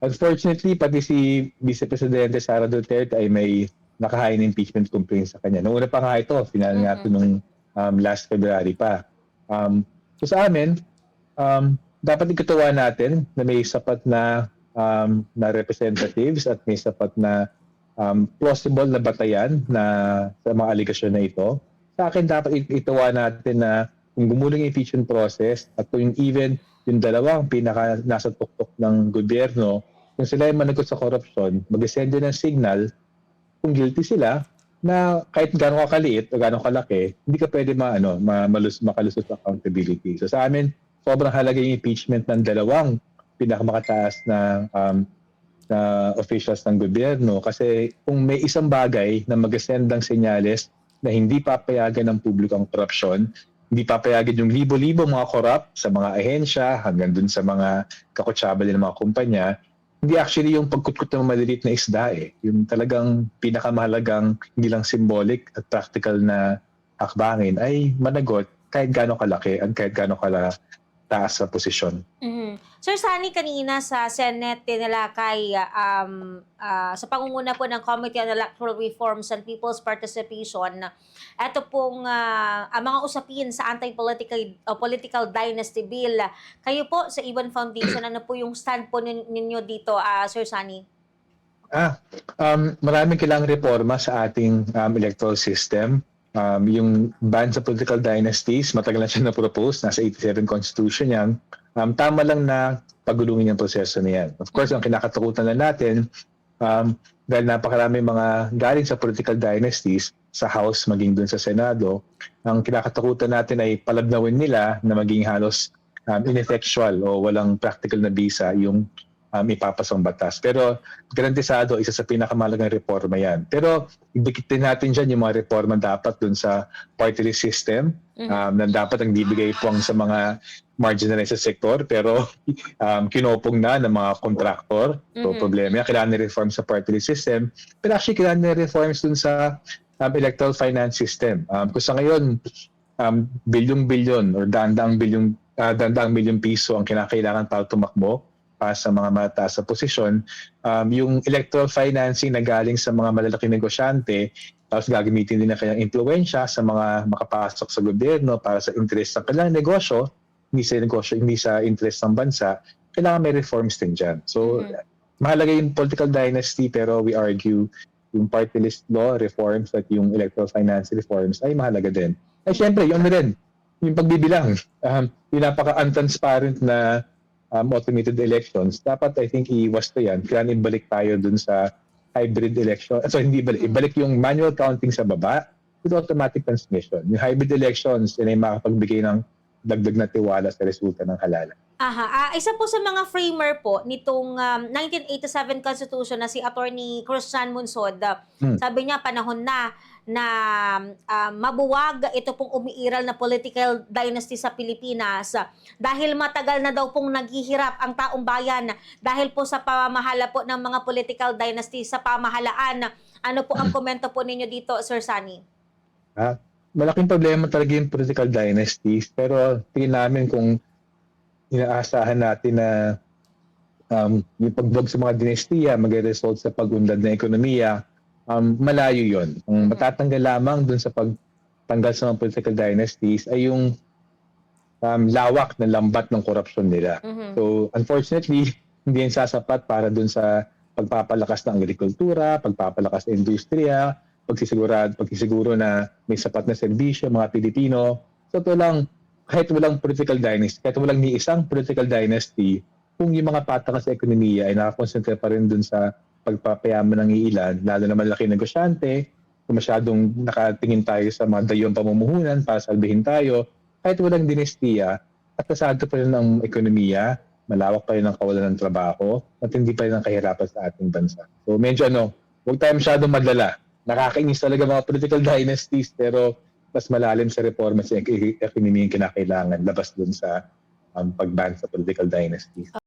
Unfortunately, pati si Vice Presidente Sara Duterte ay may nakahain impeachment complaint sa kanya. Noong una pa nga ito, final nga ito nung last February pa. So sa amin, dapat ikatuwa natin na may sapat na representatives at may sapat na plausible na batayan na sa mga aligasyon na ito. Sa akin, dapat ituwa natin na kung gumuling yung impeachment process at kung even yung dalawang pinaka nasa tuktok ng gobyerno, kung sila ay managot sa korupsyon, mag-send ng signal kung guilty sila na kahit gano'ng kakaliit o gano'ng kalaki, hindi ka pwede makalusot sa accountability. So sa amin, sobrang halaga yung impeachment ng dalawang pinakamakataas na officials ng gobyerno kasi kung may isang bagay na mag-send ng senyales na hindi papayagan ng publiko ang korupsyon, hindi papayagan yung libo-libo mga korap sa mga ahensya hanggang dun sa mga kakutsabali ng mga kumpanya, hindi actually yung pagkutkot ng maliliit na isda Yung talagang pinakamahalagang hindi lang symbolic at practical na hakbangin ay managot kahit gaano kalaki at kahit gaano taas sa posisyon. Sir Sunny, kanina sa Senate tinalakay sa pangunguna po ng Committee on Electoral Reforms and People's Participation, ito pong ang mga usapin sa Anti-Political Dynasty Bill. Kayo po sa Ibon Foundation, ano po yung stand po ninyo dito, Sir Sunny? Maraming kailangang reforma sa ating electoral system. Yung ban sa political dynasties, matagal na siya na-propose, nasa 87 Constitution yan. Tama lang na pagulungin yung proseso na yan. Of course, ang kinakatakutan na natin, dahil napakarami mga galing sa political dynasties, sa House maging dun sa Senado, ang kinakatakutan natin ay palabnawin nila na maging halos ineffectual o walang practical na bisa yung ipapasang batas. Pero garantisado, isa sa pinakamalagang reforma yan. Pero ibigitin natin dyan yung mga reforma dapat dun sa party list system na dapat ang bibigay po sa mga marginalized sector pero kinopong na ng mga contractor. So problema yan, kailangan reform sa party list system. Pero actually kailangan reforms dun sa electoral finance system. Kung sa ngayon, bilyong-bilyon or daang milyong piso ang kinakailangan para tumakbo sa mga mataas sa posisyon, yung electoral financing na galing sa mga malalaking negosyante, tapos gagamitin din na kanyang impluwensya sa mga makapasok sa gobyerno para sa interest ng kanilang negosyo, hindi sa interest ng bansa, kailangan may reforms din dyan. So, mahalaga yung political dynasty pero we argue yung party list law reforms at yung electoral finance reforms ay mahalaga din. Ay syempre, yung pagbibilang, yung napaka-untransparent na automated elections, dapat I think iiwas to yan. Kailangan ibalik tayo dun sa hybrid election. So hindi ibalik yung manual counting sa baba with automatic transmission. Yung hybrid elections, yan ay makapagbigay ng dagdag na tiwala sa resulta ng halalan. Isa po sa mga framer po nitong 1987 Constitution na si Attorney Christian Monsod, sabi niya panahon na mabuwag ito pong umiiral na political dynasty sa Pilipinas dahil matagal na daw pong naghihirap ang taong bayan dahil po sa pamamahala po ng mga political dynasty sa pamahalaan. Ano po ang komento po ninyo dito, Sir Sunny? Malaking problema talaga yung political dynasties pero tingin namin kung inaasahan natin na yung pagbuwag sa mga dinastiya mag-result sa pag-unlad ng ekonomiya, malayo yon. Ang matatanggal lamang dun sa pagtanggal sa mga political dynasties ay yung lawak na lambat ng korupsyon nila. So unfortunately, hindi yan sasapat para dun sa pagpapalakas ng agrikultura, pagpapalakas ng industriya, pagsisiguro na may sapat na serbisyo mga Pilipino. So ito lang, kahit walang political dynasty, kahit walang ni isang political dynasty, kung yung mga patakas sa ekonomiya ay nakakonsentrate pa rin dun sa pagpapayaman ng iilan, lalo na malaki negosyante, kung masyadong nakatingin tayo sa mga dayong pamumuhunan para salbihin tayo, kahit walang dinastiya, at nasado pa rin ang ekonomiya, malawak pa rin ang kawalan ng trabaho, at hindi pa rin ang kahirapan sa ating bansa. So medyo huwag tayo masyadong madlala. Nakakainis talaga mga political dynasties, pero mas malalim sa reforma sa ekonomiya yung kinakailangan labas dun sa pag-ban sa political dynasties.